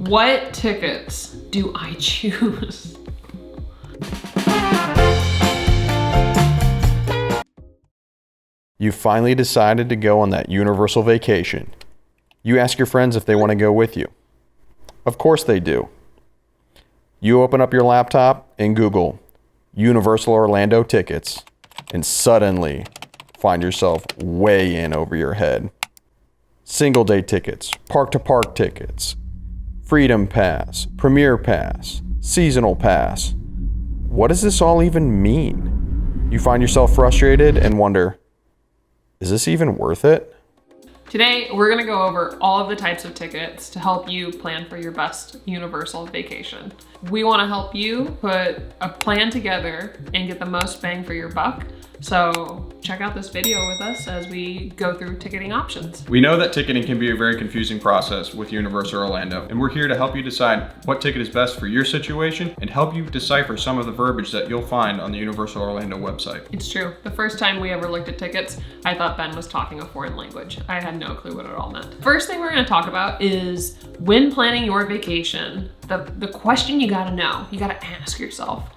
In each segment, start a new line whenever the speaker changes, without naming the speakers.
What tickets do I choose?
You finally decided to go on that Universal vacation. You ask your friends if they want to go with you. Of course they do. You open up your laptop and Google Universal Orlando tickets and suddenly find yourself way in over your head. Single day tickets, park to park tickets, Freedom Pass, Premier Pass, Seasonal Pass. What does this all even mean? You find yourself frustrated and wonder, is this even worth it?
Today, we're gonna go over all of the types of tickets to help you plan for your best Universal vacation. We wanna help you put a plan together and get the most bang for your buck. So check out this video with us as we go through ticketing options.
We know that ticketing can be a very confusing process with Universal Orlando, and we're here to help you decide what ticket is best for your situation and help you decipher some of the verbiage that you'll find on the Universal Orlando website.
It's true. The first time we ever looked at tickets, I thought Ben was talking a foreign language. I had no clue what it all meant. First thing we're gonna talk about is when planning your vacation, the question you gotta know, you gotta ask yourself,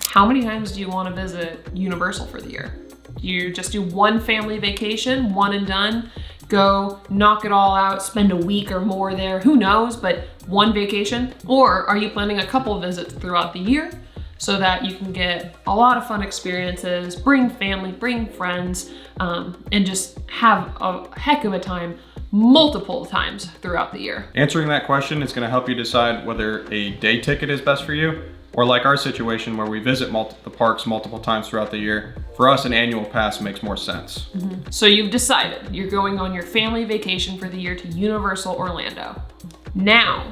how many times do you want to visit Universal for the year? Do you just do one family vacation, one and done, go knock it all out, spend a week or more there, who knows, but one vacation? Or are you planning a couple visits throughout the year so that you can get a lot of fun experiences, bring family, bring friends, and just have a heck of a time multiple times throughout the year?
Answering that question is going to help you decide whether a day ticket is best for you, or like our situation where we visit the parks multiple times throughout the year. For us, an annual pass makes more sense.
So you've decided you're going on your family vacation for the year to Universal Orlando. Now,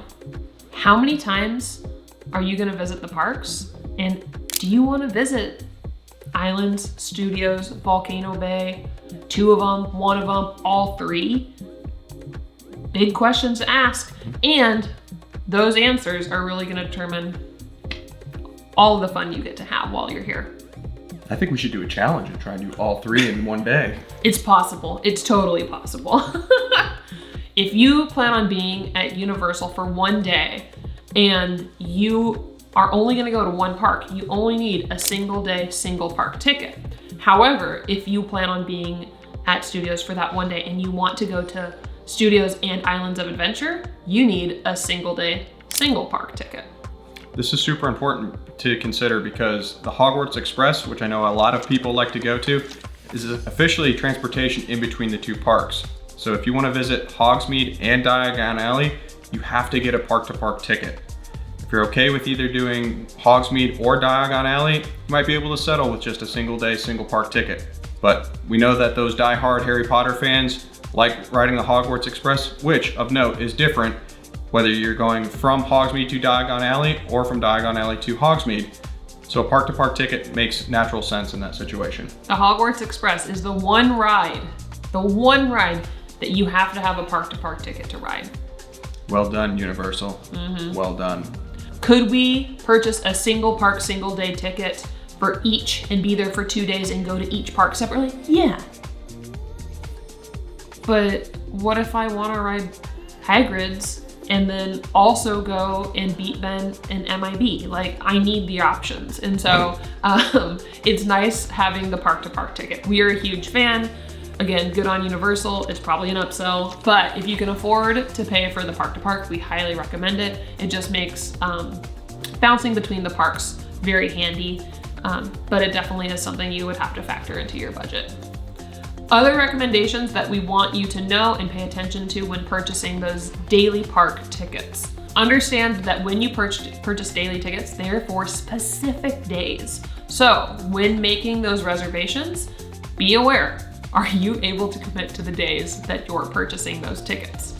how many times are you gonna visit the parks? And do you wanna visit Islands, Studios, Volcano Bay, 2 of them, 1 of them, all 3? Big questions to ask, and those answers are really gonna determine all of the fun you get to have while you're here.
I think we should do a challenge and try and do all 3 in one day.
It's possible. It's totally possible. If you plan on being at Universal for one day and you are only gonna go to one park, you only need a single day, single park ticket. However, if you plan on being at Studios for that one day and you want to go to Studios and Islands of Adventure, you need a single day, single park ticket.
This is super important to consider because the Hogwarts Express, which I know a lot of people like to go to, is officially transportation in between the 2 parks. So if you want to visit Hogsmeade and Diagon Alley, you have to get a park-to-park ticket. If you're okay with either doing Hogsmeade or Diagon Alley, you might be able to settle with just a single day, single park ticket. But we know that those die-hard Harry Potter fans like riding the Hogwarts Express, which of note is different whether you're going from Hogsmeade to Diagon Alley or from Diagon Alley to Hogsmeade. So a park-to-park ticket makes natural sense in that situation.
The Hogwarts Express is the one ride that you have to have a park-to-park ticket to ride.
Well done, Universal. Well done.
Could we purchase a single park, single day ticket for each and be there for 2 days and go to each park separately? Yeah. But what if I want to ride Hagrid's and then also go and beat Ben and MIB? Like, I need the options. And so it's nice having the park-to-park ticket. We are a huge fan. Again, good on Universal. It's probably an upsell, but if you can afford to pay for the park-to-park, we highly recommend it. It just makes bouncing between the parks very handy, but it definitely is something you would have to factor into your budget. Other recommendations that we want you to know and pay attention to when purchasing those daily park tickets. Understand that when you purchase daily tickets, they are for specific days. So when making those reservations, be aware, are you able to commit to the days that you're purchasing those tickets?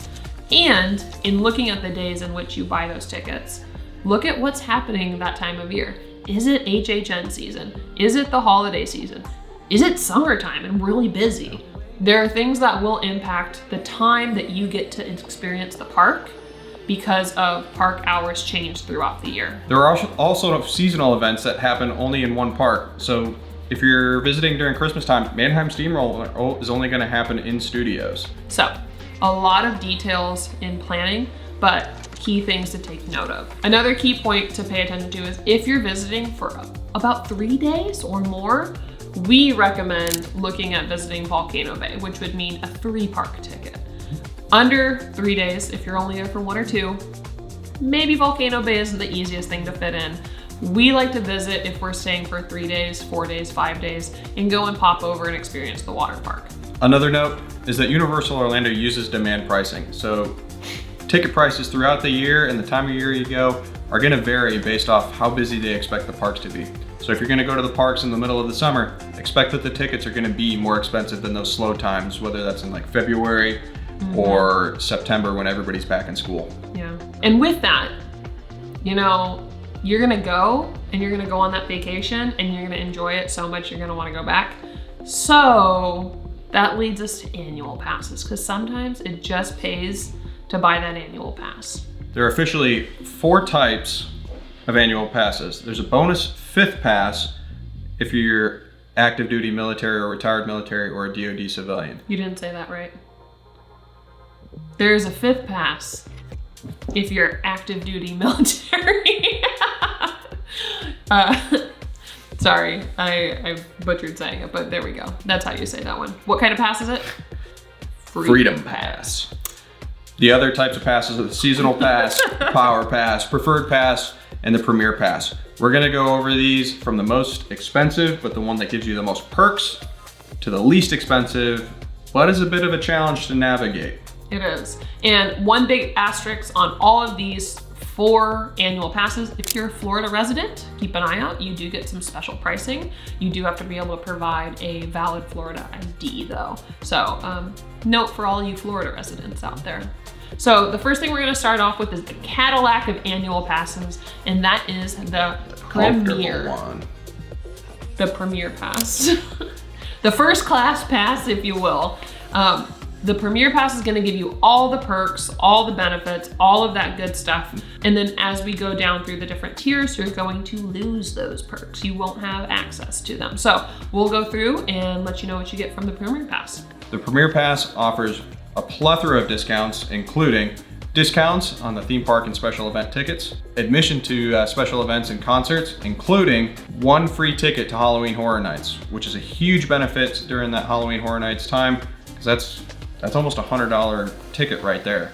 And in looking at the days in which you buy those tickets, look at what's happening that time of year. Is it HHN season? Is it the holiday season? Is it summertime and really busy? There are things that will impact the time that you get to experience the park because of park hours change throughout the year.
There are also seasonal events that happen only in one park. So if you're visiting during Christmas time, Mannheim Steamroller is only gonna happen in Studios.
So a lot of details in planning, but key things to take note of. Another key point to pay attention to is if you're visiting for about 3 days or more, we recommend looking at visiting Volcano Bay, which would mean a 3-park ticket. Under 3 days, if you're only there for 1 or 2, maybe Volcano Bay isn't the easiest thing to fit in. We like to visit if we're staying for 3 days, 4 days, 5 days, and go and pop over and experience the water park.
Another note is that Universal Orlando uses demand pricing. So ticket prices throughout the year and the time of year you go are gonna vary based off how busy they expect the parks to be. So if you're gonna go to the parks in the middle of the summer, expect that the tickets are gonna be more expensive than those slow times, whether that's in like February or September when everybody's back in school.
Yeah, and with that, you know, you're gonna go and you're gonna go on that vacation and you're gonna enjoy it so much you're gonna wanna go back. So that leads us to annual passes, because sometimes it just pays to buy that annual pass.
There are officially 4 types of annual passes. There's a bonus 5th pass if you're active duty military or retired military or a DoD civilian.
You didn't say that right. There's a 5th pass if you're active duty military. Sorry, I butchered saying it, but there we go. That's how you say that one. What kind of pass is it?
Freedom Pass. The other types of passes are the seasonal pass, power pass, preferred pass, and the premier pass. We're gonna go over these from the most expensive, but the one that gives you the most perks, to the least expensive, but is a bit of a challenge to navigate.
It is. And one big asterisk on all of these 4 annual passes, if you're a Florida resident, keep an eye out. You do get some special pricing. You do have to be able to provide a valid Florida ID though. So note for all you Florida residents out there. So the first thing we're gonna start off with is the Cadillac of annual passes, and that is the Premier.
One.
The Premier Pass. The first class pass, if you will. The Premier Pass is gonna give you all the perks, all the benefits, all of that good stuff. And then as we go down through the different tiers, you're going to lose those perks. You won't have access to them. So we'll go through and let you know what you get from the Premier Pass.
The Premier Pass offers a plethora of discounts, including discounts on the theme park and special event tickets, admission to special events and concerts, including 1 free ticket to Halloween Horror Nights, which is a huge benefit during that Halloween Horror Nights time, because that's almost a $100 ticket right there.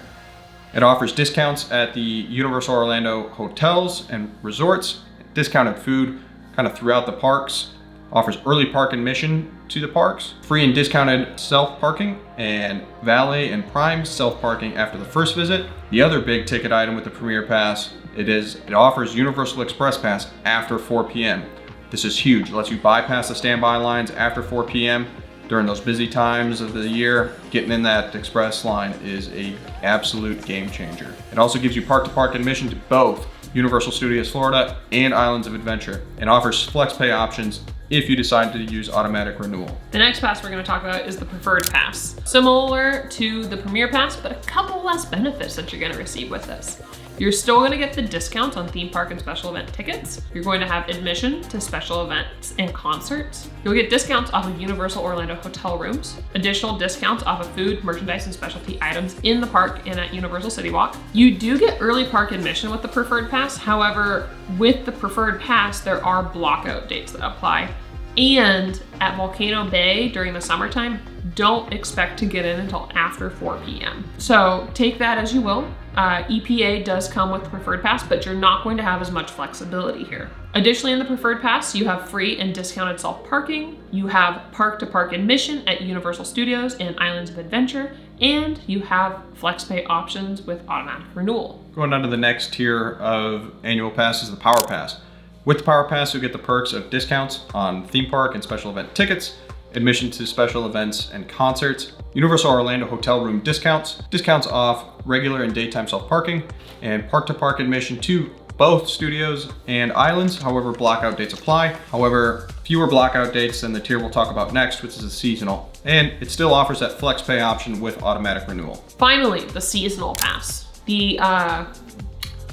It offers discounts at the Universal Orlando hotels and resorts, discounted food kind of throughout the parks, offers early park admission to the parks, free and discounted self-parking, and valet and prime self-parking after the first visit. The other big ticket item with the Premier Pass, it offers Universal Express Pass after 4 p.m. This is huge. It lets you bypass the standby lines after 4 p.m. during those busy times of the year. Getting in that express line is an absolute game changer. It also gives you park-to-park admission to both Universal Studios Florida and Islands of Adventure, and offers flex pay options if you decide to use automatic renewal.
The next pass we're gonna talk about is the Preferred Pass. Similar to the Premier Pass, but a couple less benefits that you're gonna receive with this. You're still gonna get the discounts on theme park and special event tickets. You're going to have admission to special events and concerts. You'll get discounts off of Universal Orlando hotel rooms, additional discounts off of food, merchandise, and specialty items in the park and at Universal City Walk. You do get early park admission with the Preferred Pass. However, with the Preferred Pass, there are blockout dates that apply. And at Volcano Bay during the summertime, don't expect to get in until after 4 p.m. So take that as you will. EPA does come with the Preferred Pass, but you're not going to have as much flexibility here. Additionally, in the Preferred Pass, you have free and discounted self-parking, you have park-to-park admission at Universal Studios and Islands of Adventure, and you have flex pay options with automatic renewal.
Going on to the next tier of annual passes, the Power Pass. With the Power Pass, you'll get the perks of discounts on theme park and special event tickets, admission to special events and concerts, Universal Orlando hotel room discounts, discounts off regular and daytime self-parking, and park-to-park admission to both studios and islands. However, blackout dates apply. However, fewer blackout dates than the tier we'll talk about next, which is a seasonal. And it still offers that flex pay option with automatic renewal.
Finally, the Seasonal Pass. The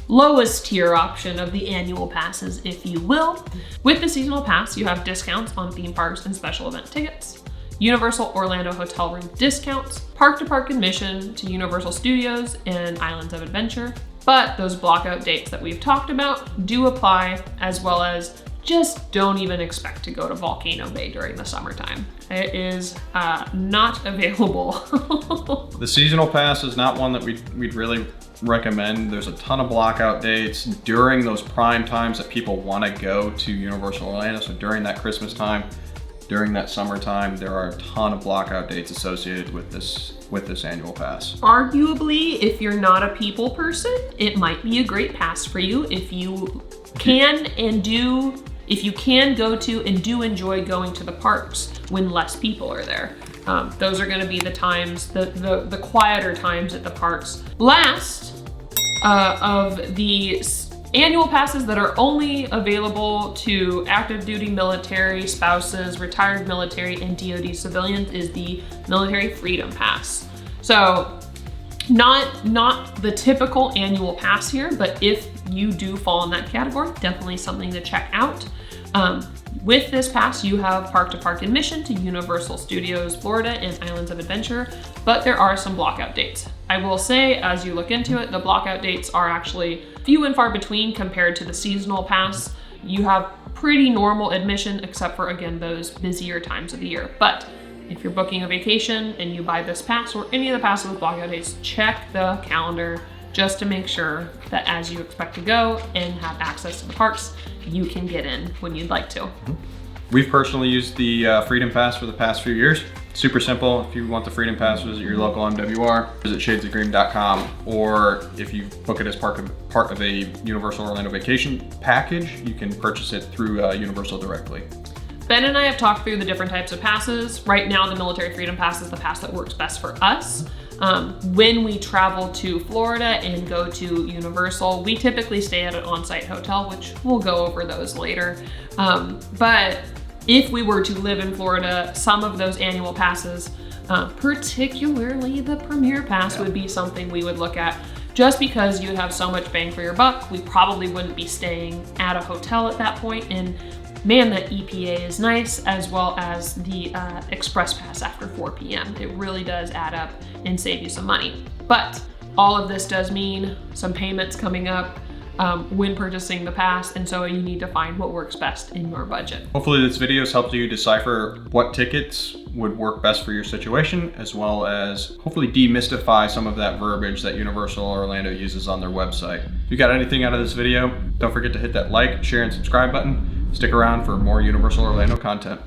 lowest tier option of the annual passes, if you will. With the Seasonal Pass, you have discounts on theme parks and special event tickets, Universal Orlando hotel room discounts, park-to-park admission to Universal Studios and Islands of Adventure, But those blockout dates that we've talked about do apply, as well as just don't even expect to go to Volcano Bay during the summertime. It is not available.
The seasonal pass is not one that we'd really recommend. There's a ton of blockout dates during those prime times that people want to go to Universal Orlando. So during that Christmas time, during that summertime, there are a ton of blockout dates associated with this annual pass.
Arguably, if you're not a people person, it might be a great pass for you if you can go to and do enjoy going to the parks when less people are there. Those are going to be the times, the quieter times at the parks. Last of the annual passes that are only available to active duty military spouses, retired military, and DoD civilians is the Military Freedom Pass. So not the typical annual pass here, but if you do fall in that category, definitely something to check out. With this pass, you have park-to-park admission to Universal Studios Florida and Islands of Adventure, but there are some blockout dates. I will say, as you look into it, the blockout dates are actually few and far between compared to the seasonal pass. You have pretty normal admission, except for, again, those busier times of the year. But if you're booking a vacation and you buy this pass or any of the passes with blockout dates, check the calendar just to make sure that as you expect to go and have access to the parks, you can get in when you'd like to.
We've personally used the Freedom Pass for the past few years. Super simple. If you want the Freedom Pass, visit your local MWR, visit shadesofgreen.com, or if you book it as part of a Universal Orlando vacation package, you can purchase it through Universal directly.
Ben and I have talked through the different types of passes. Right now, the Military Freedom Pass is the pass that works best for us. When we travel to Florida and go to Universal, we typically stay at an on-site hotel, which we'll go over those later. But if we were to live in Florida, some of those annual passes, particularly the Premier Pass, would be something we would look at. Just because you'd have so much bang for your buck, we probably wouldn't be staying at a hotel at that point. And man, that EPA is nice, as well as the Express Pass after 4 p.m. It really does add up and save you some money. But all of this does mean some payments coming up when purchasing the pass, and so you need to find what works best in your budget.
Hopefully this video has helped you decipher what tickets would work best for your situation, as well as hopefully demystify some of that verbiage that Universal Orlando uses on their website. If you got anything out of this video, don't forget to hit that like, share, and subscribe button. Stick around for more Universal Orlando content.